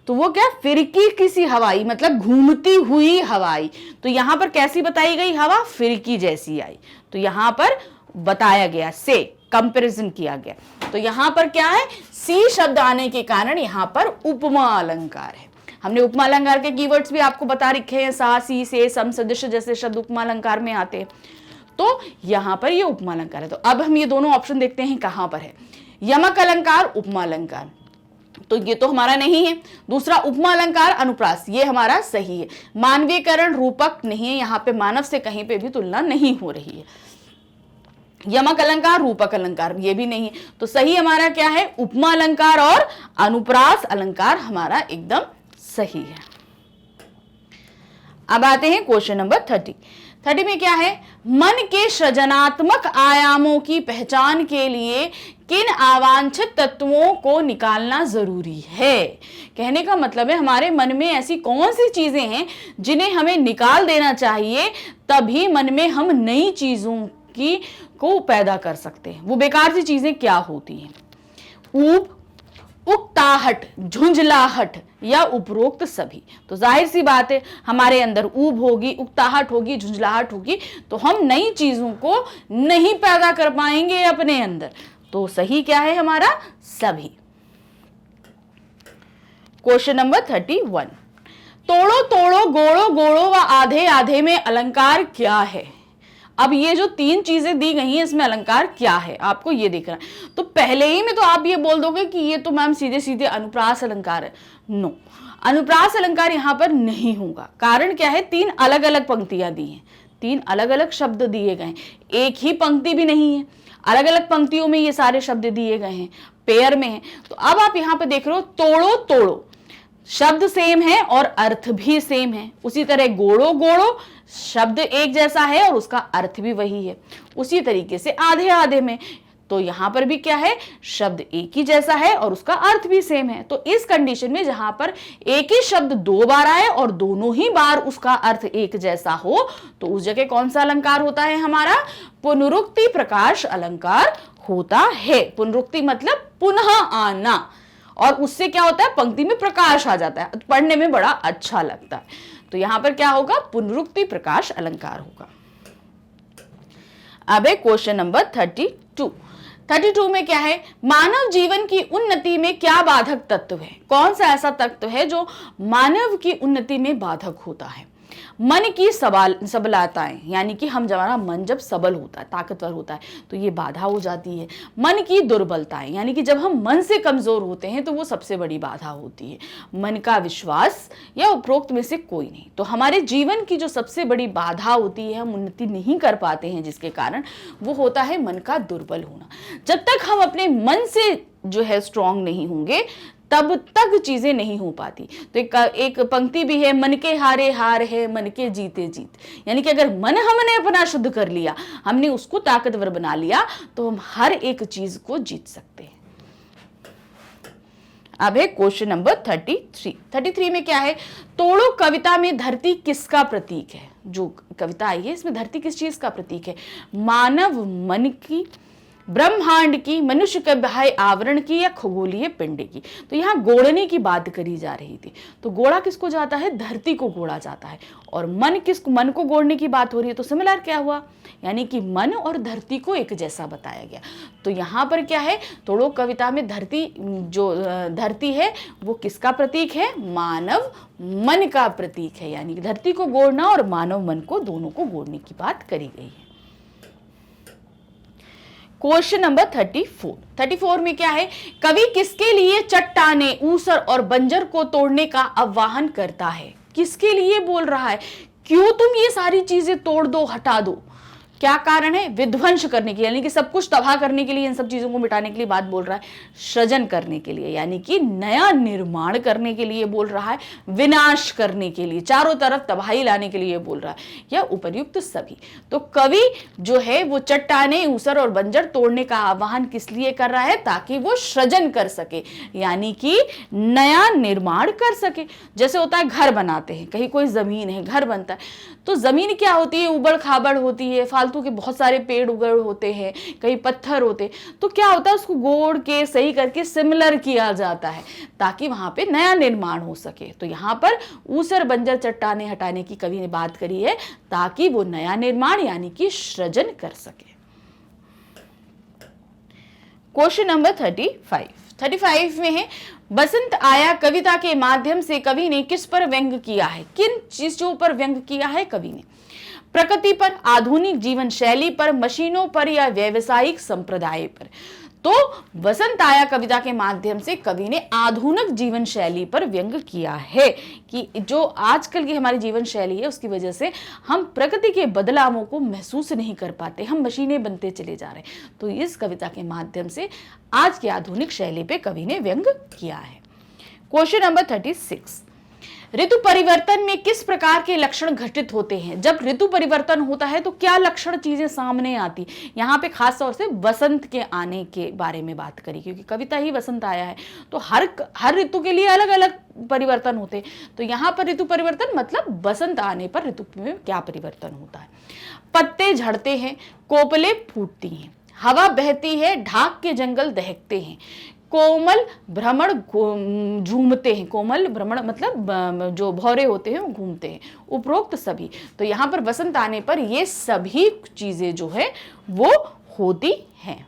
तो वो क्या, फिरकी किसी हवाई, मतलब घूमती हुई हवाई। तो यहां पर कैसी बताई गई हवा? फिरकी जैसी आई। तो यहां पर बताया गया, से कंपैरिजन किया गया। तो यहां पर क्या है? सी शब्द आने के कारण यहां पर उपमा अलंकार है। हमने उपमा अलंकार के कीवर्ड्स भी आपको बता रखे हैं, सा सी से सम सदृश जैसे शब्द उपमा अलंकार में आते हैं। तो यहां पर ये उपमा अलंकार है। तो अब हम ये दोनों ऑप्शन देखते हैं कहां पर है। यमक अलंकार, उपमा अलंकार, तो ये तो हमारा नहीं है। दूसरा उपमा अलंकार अनुप्रास, ये हमारा सही है। मानवीयकरण, रूपक नहीं है, यहां पे मानव से कहीं पे भी तुलना नहीं हो रही है। यमक अलंकार, रूपक अलंकार, ये भी नहीं है। तो सही हमारा क्या है? उपमा अलंकार और अनुप्रास अलंकार हमारा एकदम सही है। अब आते हैं क्वेश्चन नंबर 30 में क्या है? मन के सृजनात्मक आयामों की पहचान के लिए किन अवांछित तत्वों को निकालना जरूरी है? कहने का मतलब है हमारे मन में ऐसी कौन सी चीजें हैं जिन्हें हमें निकाल देना चाहिए, तभी मन में हम नई चीजों की को पैदा कर सकते हैं। वो बेकार सी चीजें क्या होती हैं? ऊब, उकताहट, झुंझलाहट या उपरोक्त सभी। तो जाहिर सी बात है हमारे अंदर ऊब होगी, उकताहट होगी, झुंझलाहट होगी, तो हम नई चीजों को नहीं पैदा कर पाएंगे अपने अंदर। तो सही क्या है हमारा? सभी। Question number 31। तोड़ो तोड़ो गोड़ो गोड़ो व आधे आधे में अलंकार क्या है? अब ये जो तीन चीजें दी गई हैं इसमें अलंकार क्या है आपको ये देखना है। तो पहले ही में तो आप ये बोल दोगे कि ये तो मैम सीधे सीधे अनुप्रास अलंकार है। नो, अनुप्रास अलंकार यहां पर नहीं होगा। कारण क्या है, 3 अलग अलग पंक्तियां दी हैं, 3 अलग अलग शब्द दिए गए हैं, एक ही पंक्ति भी नहीं है, अलग अलग पंक्तियों में ये सारे शब्द दिए गए हैं, पेयर में है। तो अब आप यहां पर देख रहे हो तोड़ो तोड़ो, शब्द सेम है और अर्थ भी सेम है। उसी तरह गोड़ो गोड़ो, शब्द एक जैसा है और उसका अर्थ भी वही है। उसी तरीके से आधे आधे में, तो यहां पर भी क्या है, शब्द एक ही जैसा है और उसका अर्थ भी सेम है। तो इस कंडीशन में जहां पर एक ही शब्द 2 बार आए और दोनों ही बार उसका अर्थ एक जैसा हो, तो उस जगह कौन सा अलंकार होता है, हमारा पुनरुक्ति प्रकाश अलंकार होता है। पुनरुक्ति मतलब पुनः आना, और उससे क्या होता है, पंक्ति में प्रकाश आ जाता है, पढ़ने में बड़ा अच्छा लगता है। तो यहां पर क्या होगा, पुनरुक्ति प्रकाश अलंकार होगा। अब है क्वेश्चन नंबर 32 में क्या है, मानव जीवन की उन्नति में क्या बाधक तत्व है। कौन सा ऐसा तत्व है जो मानव की उन्नति में बाधक होता है। मन की सबलताएं, यानी कि हमारा मन जब सबल होता है, ताकतवर होता है, तो ये बाधा हो जाती है। मन की दुर्बलताएं, यानी कि जब हम मन से कमजोर होते हैं तो वो सबसे बड़ी बाधा होती है। मन का विश्वास या उपरोक्त में से कोई नहीं। तो हमारे जीवन की जो सबसे बड़ी बाधा होती है, हम उन्नति नहीं कर पाते हैं जिसके कारण, वो होता है मन का दुर्बल होना। जब तक हम अपने मन से जो है स्ट्रांग नहीं होंगे, तब तक चीजें नहीं हो पाती। तो एक पंक्ति भी है, मन के हारे हार है, मन के जीते जीत। यानी कि अगर मन हमने अपना शुद्ध कर लिया, हमने उसको ताकतवर बना लिया, तो हम हर एक चीज को जीत सकते हैं। अब है क्वेश्चन नंबर 33 में क्या है, तोड़ो कविता में धरती किसका प्रतीक है। जो कविता आई है इसमें धरती किस चीज का प्रतीक है, मानव मन की, ब्रह्मांड की, मनुष्य के बाह्य आवरण की, या खगोलीय पिंड की। तो यहाँ गोड़ने की बात करी जा रही थी। तो गोड़ा किसको जाता है, धरती को गोड़ा जाता है, और मन को गोड़ने की बात हो रही है। तो सिमिलर क्या हुआ, यानी कि मन और धरती को एक जैसा बताया गया। तो यहाँ पर क्या है, तोड़ो कविता में धरती है वो किसका प्रतीक है, मानव मन का प्रतीक है। यानी कि धरती को गोड़ना और मानव मन को, दोनों को गोड़ने की बात करी गई है। क्वेश्चन नंबर 34 में क्या है, कवि किसके लिए चट्टाने, ऊसर और बंजर को तोड़ने का आह्वान करता है। किसके लिए बोल रहा है, क्यों तुम ये सारी चीजें तोड़ दो, हटा दो, क्या कारण है, विध्वंस करने के लिए, यानी कि सब कुछ तबाह करने के लिए, इन सब चीजों को मिटाने के लिए बात बोल रहा है। सृजन करने के लिए, यानी कि नया निर्माण करने के लिए बोल रहा है। विनाश करने के लिए, चारों तरफ तबाही लाने के लिए बोल रहा है, या उपर्युक्त सभी। तो कवि जो है वो चट्टाने, ऊसर और बंजर तोड़ने का आह्वान किस लिए कर रहा है, ताकि वो सृजन कर सके, यानी कि नया निर्माण कर सके। जैसे होता है घर बनाते हैं, कहीं कोई जमीन है, घर बनता है, तो जमीन क्या होती है, उबड़ खाबड़ होती है, फालतू के बहुत सारे पेड़ उगड़ होते हैं, कहीं पत्थर होते, तो क्या होता है, उसको गोड़ के सही करके सिमिलर किया जाता है, ताकि वहां पे नया निर्माण हो सके। तो यहाँ पर ऊसर बंजर चट्टाने हटाने की कवि ने बात करी है, ताकि वो नया निर्माण यानी कि सृजन कर सके। क्वेश्चन नंबर 35 में है, बसंत आया कविता के माध्यम से कवि ने किस पर व्यंग किया है। किन चीजों पर व्यंग किया है कवि ने, प्रकृति पर, आधुनिक जीवन शैली पर, मशीनों पर, या व्यावसायिक संप्रदाय पर। तो बसंत आया कविता के माध्यम से कवि ने आधुनिक जीवन शैली पर व्यंग किया है, कि जो आजकल की हमारी जीवन शैली है उसकी वजह से हम प्रकृति के बदलावों को महसूस नहीं कर पाते, हम मशीनें बनते चले जा रहे हैं। तो इस कविता के माध्यम से आज की आधुनिक शैली पे कवि ने व्यंग किया है। क्वेश्चन नंबर 36, ऋतु परिवर्तन में किस प्रकार के लक्षण घटित होते हैं। जब ऋतु परिवर्तन होता है तो क्या लक्षण चीजें सामने आती। यहाँ पे खास तौर से वसंत के आने के बारे में बात करी, क्योंकि कविता ही वसंत आया है, तो हर ऋतु के लिए अलग अलग परिवर्तन होते हैं। तो यहाँ पर ऋतु परिवर्तन मतलब वसंत आने पर ऋतु में क्या परिवर्तन होता है। पत्ते झड़ते हैं, कोपलें फूटती हैं, हवा बहती है, ढाक के जंगल दहकते हैं, कोमल भ्रमण झूमते हैं। कोमल भ्रमण मतलब जो भौरे होते हैं वो घूमते हैं, उपरोक्त सभी। तो यहाँ पर वसंत आने पर ये सभी चीजें जो है वो होती हैं।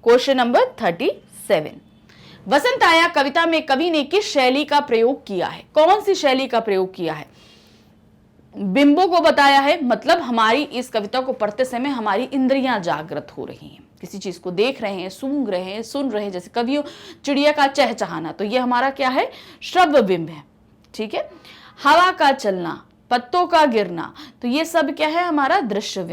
क्वेश्चन नंबर 37, वसंत आया कविता में कवि ने किस शैली का प्रयोग किया है। कौन सी शैली का प्रयोग किया है। बिंबों को बताया है, मतलब हमारी इस कविता को पढ़ते समय हमारी इंद्रियां जागृत हो रही हैं। किसी चीज को देख रहे हैं, सूंघ रहे हैं, सुन रहे हैं, जैसे कभी चिड़िया का चहचहाना, तो ये हमारा क्या है, श्रव्य बिंब है। ठीक है। हवा का चलना, पत्तों का गिरना, तो ये सब क्या है, हमारा दृश्य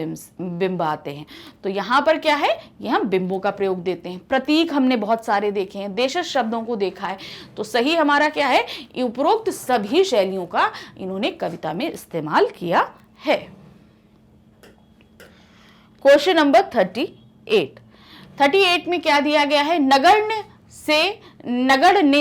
बिंब आते हैं। तो यहाँ पर क्या है, ये हम बिंबों का प्रयोग देते हैं। प्रतीक हमने बहुत सारे देखे हैं, देशज शब्दों को देखा है, तो सही हमारा क्या है, उपरोक्त सभी शैलियों का इन्होंने कविता में इस्तेमाल किया है। क्वेश्चन नंबर 38 में क्या दिया गया है, नगण्य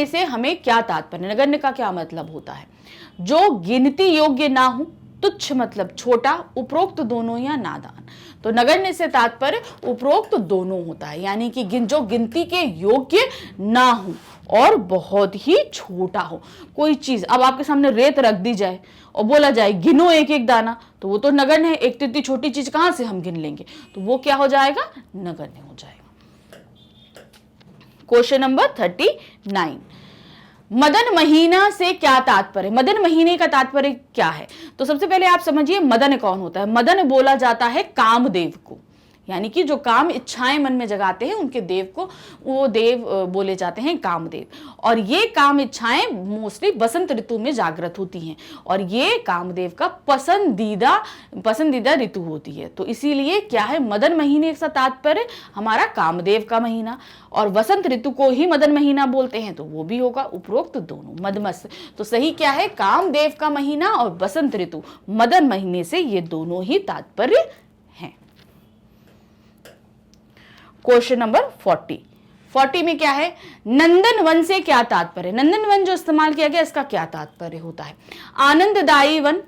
से हमें क्या तात्पर्य, नगण्य का क्या मतलब होता है, जो गिनती योग्य ना हो, तुच्छ मतलब छोटा, उपरोक्त दोनों या नादान। तो नगण्य से तात्पर्य उपरोक्त दोनों होता है, यानी कि जो गिनती के योग्य ना हो और बहुत ही छोटा हो। कोई चीज अब आपके सामने रेत रख दी जाए और बोला जाए गिनो एक एक दाना, तो वो तो नगण्य है, एक तो इतनी छोटी चीज कहां से हम गिन लेंगे, तो वो क्या हो जाएगा, नगण्य हो जाएगा। क्वेश्चन नंबर 39, मदन महीना से क्या तात्पर्य, मदन महीने का तात्पर्य क्या है। तो सबसे पहले आप समझिए मदन कौन होता है। मदन बोला जाता है कामदेव को, यानी कि जो काम इच्छाएं मन में जगाते हैं उनके देव को वो देव बोले जाते हैं कामदेव। और ये काम इच्छाएं मोस्टली बसंत ऋतु में जागृत होती हैं और ये कामदेव का पसंदीदा ऋतु होती है। तो इसीलिए क्या है, मदन महीने का तात्पर्य हमारा कामदेव का महीना, और वसंत ऋतु को ही मदन महीना बोलते हैं, तो वो भी होगा उपरोक्त दोनों, मदमस। तो सही क्या है, कामदेव का महीना और बसंत ऋतु मदन महीने से ये दोनों ही तात्पर्य हैं। क्वेश्चन नंबर 40 में क्या है, नंदन वन से क्या तात्पर्य। नंदन वन जो इस्तेमाल किया गया इसका क्या तात्पर्य होता है। आनंददायी वन,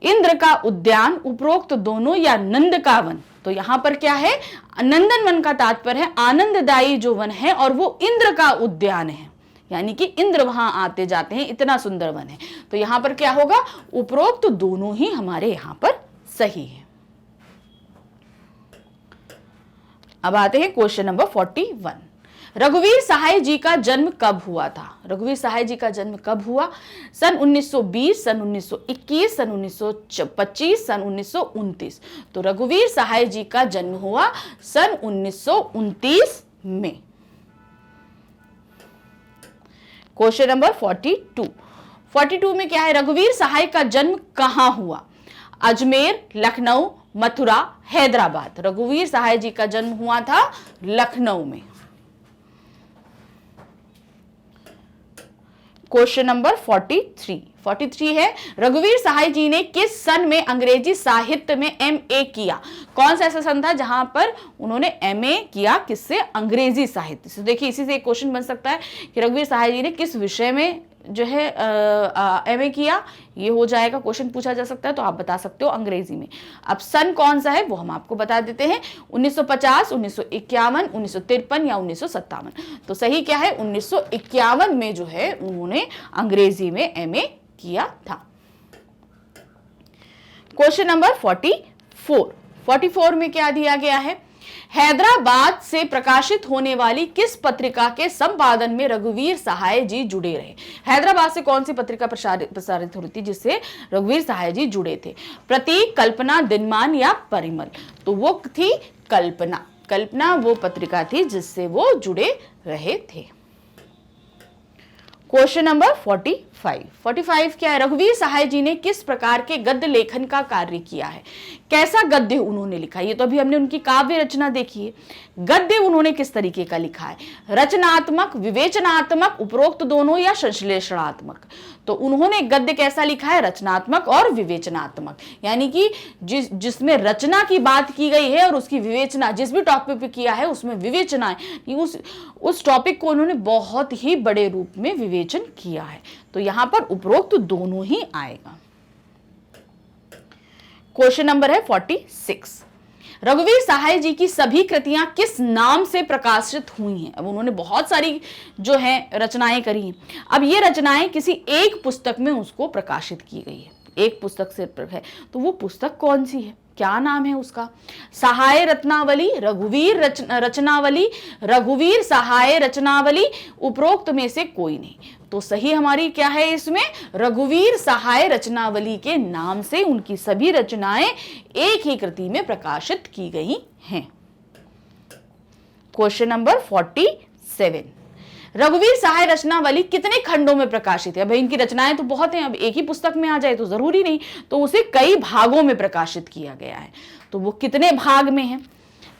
इंद्र का उद्यान, उपरोक्त दोनों या नंद का वन। तो यहां पर क्या है, नंदन वन का तात्पर्य है आनंददायी जो वन है और वो इंद्र का उद्यान है, यानी कि इंद्र वहां आते जाते हैं, इतना सुंदर वन है। तो यहां पर क्या होगा, उपरोक्त दोनों ही हमारे यहां पर सही है। अब आते हैं क्वेश्चन नंबर 41, रघुवीर सहाय जी का जन्म कब हुआ था। रघुवीर सहाय जी का जन्म कब हुआ, सन 1920, सन 1921, सन 1925, सन 1929। तो रघुवीर सहाय जी का जन्म हुआ सन 1929 में। क्वेश्चन नंबर 42 में क्या है, रघुवीर सहाय का जन्म कहां हुआ। अजमेर, लखनऊ, मथुरा, हैदराबाद। रघुवीर सहाय जी का जन्म हुआ था लखनऊ में। क्वेश्चन नंबर 43 है, रघुवीर सहाय जी ने किस सन में अंग्रेजी साहित्य में MA किया। कौन सा ऐसा सन था जहां पर उन्होंने MA किया, किससे, अंग्रेजी साहित्य से। देखिए इसी से एक क्वेश्चन बन सकता है कि रघुवीर सहाय जी ने किस विषय में जो है MA किया, ये हो जाएगा, क्वेश्चन पूछा जा सकता है, तो आप बता सकते हो अंग्रेजी में। अब सन कौन सा है वो हम आपको बता देते हैं, 1950, 1951, 1953 या 1957। तो सही क्या है, 1951 में जो है उन्होंने अंग्रेजी में MA किया था। क्वेश्चन नंबर 44 में क्या दिया गया है, हैदराबाद से प्रकाशित होने वाली किस पत्रिका के संपादन में रघुवीर सहाय जी जुड़े रहे। हैदराबाद से कौन सी पत्रिका प्रसारित होती थी जिससे रघुवीर सहाय जी जुड़े थे। प्रतीक, कल्पना, दिनमान या परिमल। तो वो थी कल्पना वो पत्रिका थी जिससे वो जुड़े रहे थे। क्वेश्चन नंबर 45 क्या है, रघुवीर सहाय जी ने किस प्रकार के गद्य लेखन का कार्य किया है। कैसा गद्य उन्होंने लिखा, ये तो अभी हमने उनकी काव्य रचना देखी है। गद्य उन्होंने किस तरीके का लिखा है, रचनात्मक, विवेचनात्मक, उपरोक्त दोनों या संश्लेषणात्मक। तो उन्होंने गद्य कैसा लिखा है, रचनात्मक और विवेचनात्मक, यानी कि जिसमें रचना की बात की गई है और उसकी विवेचना, जिस भी टॉपिक पे किया है उसमें विवेचना है, उस टॉपिक को उन्होंने बहुत ही बड़े रूप में विवेचन किया है। तो यहां पर उपरोक्त दोनों ही आएगा। क्वेश्चन नंबर है 46, रघुवीर सहाय जी की सभी कृतियां किस नाम से प्रकाशित हुई हैं। अब उन्होंने बहुत सारी जो है रचनाएं करी हैं। अब ये रचनाएं किसी एक पुस्तक में उसको प्रकाशित की गई है, एक पुस्तक से है, तो वो पुस्तक कौन सी है, क्या नाम है उसका। सहाय रत्नावली, रघुवीर रचनावली, रघुवीर सहाय रचनावली, उपरोक्त में से कोई नहीं। तो सही हमारी क्या है इसमें, रघुवीर सहाय रचनावली के नाम से उनकी सभी रचनाएं एक ही कृति में प्रकाशित की गई हैं। क्वेश्चन नंबर 47, रघुवीर सहाय रचनावली कितने खंडों में प्रकाशित है? अब इनकी रचनाएं तो बहुत हैं, अब एक ही पुस्तक में आ जाए तो जरूरी नहीं, तो उसे कई भागों में प्रकाशित किया गया है। तो वो कितने भाग में है?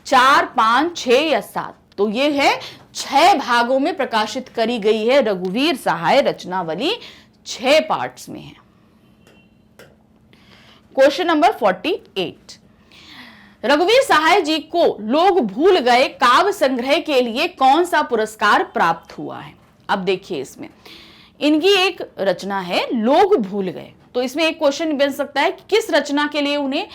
4, 5, 6 या 7? तो ये है 6 भागों में प्रकाशित करी गई है रघुवीर सहाय रचनावली, 6 पार्ट्स में है। क्वेश्चन नंबर 48, रघुवीर सहाय जी को लोग भूल गए काव्य संग्रह के लिए कौन सा पुरस्कार प्राप्त हुआ है? अब देखिए, इसमें इनकी एक रचना है लोग भूल गए, तो इसमें एक क्वेश्चन बन सकता है कि किस रचना के लिए उन्हें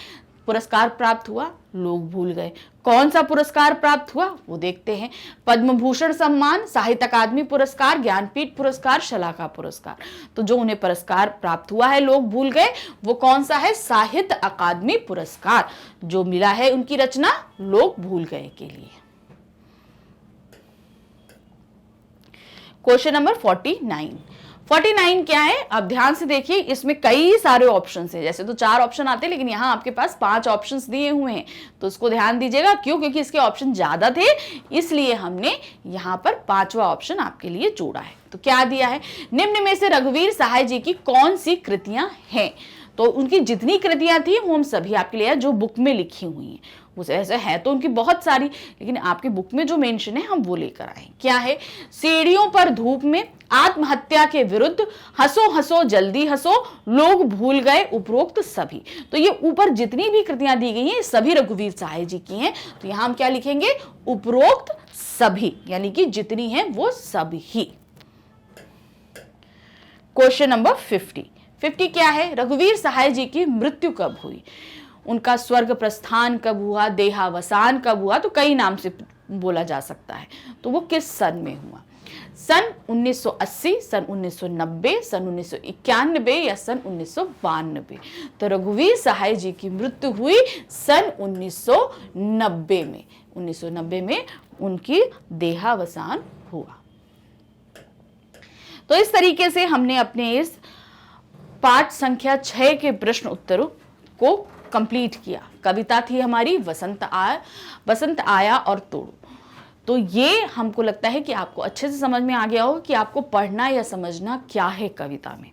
पुरस्कार प्राप्त हुआ? लोग भूल गए। कौन सा पुरस्कार प्राप्त हुआ वो देखते हैं। पद्म भूषण सम्मान, साहित्य अकादमी पुरस्कार, ज्ञानपीठ पुरस्कार, शलाका पुरस्कार। तो जो उन्हें पुरस्कार प्राप्त हुआ है लोग भूल गए, वो कौन सा है? साहित्य अकादमी पुरस्कार जो मिला है उनकी रचना लोग भूल गए के लिए। क्वेश्चन नंबर 49 क्या है? अब ध्यान से देखिए, इसमें कई सारे ऑप्शंस हैं। जैसे तो 4 ऑप्शन आते हैं, लेकिन यहाँ आपके पास 5 ऑप्शंस दिए हुए हैं, तो इसको ध्यान दीजिएगा। क्यों? क्योंकि इसके ऑप्शन ज्यादा थे, इसलिए हमने यहाँ पर 5वां ऑप्शन आपके लिए जोड़ा है। तो क्या दिया है? निम्न में से रघुवीर सहाय जी की कौन सी कृतियां हैं? तो उनकी जितनी कृतियां थी वो हम सभी आपके लिए जो बुक में लिखी हुई हैं, उसे ऐसे है तो उनकी बहुत सारी, लेकिन आपकी बुक में जो मेंशन है हम वो लेकर आए। क्या है? सीढ़ियों पर धूप में, आत्महत्या के विरुद्ध, हंसो हंसो जल्दी हंसो, लोग भूल गए, उपरोक्त सभी। तो ये ऊपर जितनी भी कृतियां दी गई हैं सभी रघुवीर सहाय जी की हैं। तो यहां हम क्या लिखेंगे? उपरोक्त सभी, यानी कि जितनी हैं वो सभी। क्वेश्चन नंबर 50 क्या है? रघुवीर सहाय जी की मृत्यु कब हुई? उनका स्वर्ग प्रस्थान कब हुआ, देहावसान कब हुआ? तो कई नाम से बोला जा सकता है। तो वो किस सन में हुआ? सन 1980, सन 1990, सन 1991 या सन 1992? तो रघुवीर सहाय जी की मृत्यु हुई सन 1990 में। 1990 में उनकी देहावसान हुआ। तो इस तरीके से हमने अपने इस पाठ संख्या 6 के प्रश्न उत्तरों को कंप्लीट किया। कविता थी हमारी बसंत आया और तोड़ो। तो ये हमको लगता है कि आपको अच्छे से समझ में आ गया हो कि आपको पढ़ना या समझना क्या है कविता में।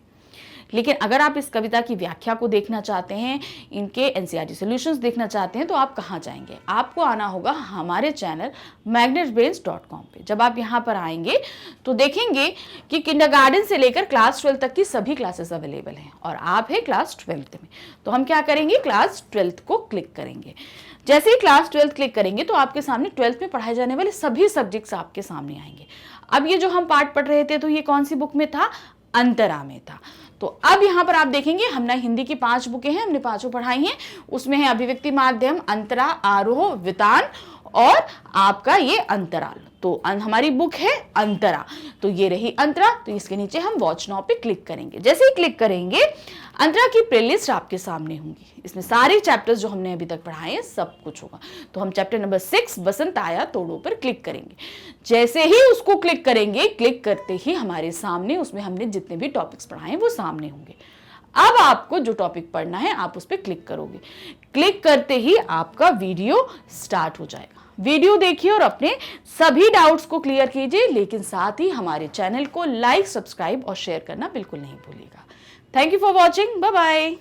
लेकिन अगर आप इस कविता की व्याख्या को देखना चाहते हैं, इनके एनसीईआरटी सॉल्यूशंस देखना चाहते हैं, तो आप कहाँ जाएंगे? आपको आना होगा हमारे चैनल magnetbrains.com पे। जब आप यहाँ पर आएंगे तो देखेंगे कि किंडरगार्टन से लेकर क्लास 12 तक की सभी क्लासेस अवेलेबल हैं और आप है क्लास 12th में। तो हम क्या करेंगे? क्लास 12th को क्लिक करेंगे। जैसे ही क्लास 12th क्लिक करेंगे तो आपके सामने 12th में पढ़ाए जाने वाले सभी सब्जेक्ट्स आपके सामने आएंगे। अब ये जो हम पाठ पढ़ रहे थे तो ये कौन सी बुक में था? अंतरा में था। तो अब यहाँ पर आप देखेंगे हमने हिंदी की 5 बुकें हैं, हमने 5 पढ़ाई हैं। उसमें है अभिव्यक्ति माध्यम, अंतरा, आरोह, वितान और आपका ये अंतराल। तो हमारी बुक है अंतरा, तो ये रही अंतरा। तो इसके नीचे हम वॉच नाउ पे क्लिक करेंगे। जैसे ही क्लिक करेंगे अंतरा की प्लेलिस्ट आपके सामने होंगी। इसमें सारे चैप्टर्स जो हमने अभी तक पढ़ाए हैं सब कुछ होगा। तो हम चैप्टर नंबर 6 बसंत आया तोड़ो पर क्लिक करेंगे। जैसे ही उसको क्लिक करेंगे, क्लिक करते ही हमारे सामने उसमें हमने जितने भी टॉपिक्स पढ़ाए हैं वो सामने होंगे। अब आपको जो टॉपिक पढ़ना है आप उस पर क्लिक करोगे। क्लिक करते ही आपका वीडियो स्टार्ट हो जाएगा। वीडियो देखिए और अपने सभी डाउट्स को क्लियर कीजिए, लेकिन साथ ही हमारे चैनल को लाइक, सब्सक्राइब और शेयर करना बिल्कुल नहीं भूलिएगा। Thank you for watching. Bye bye.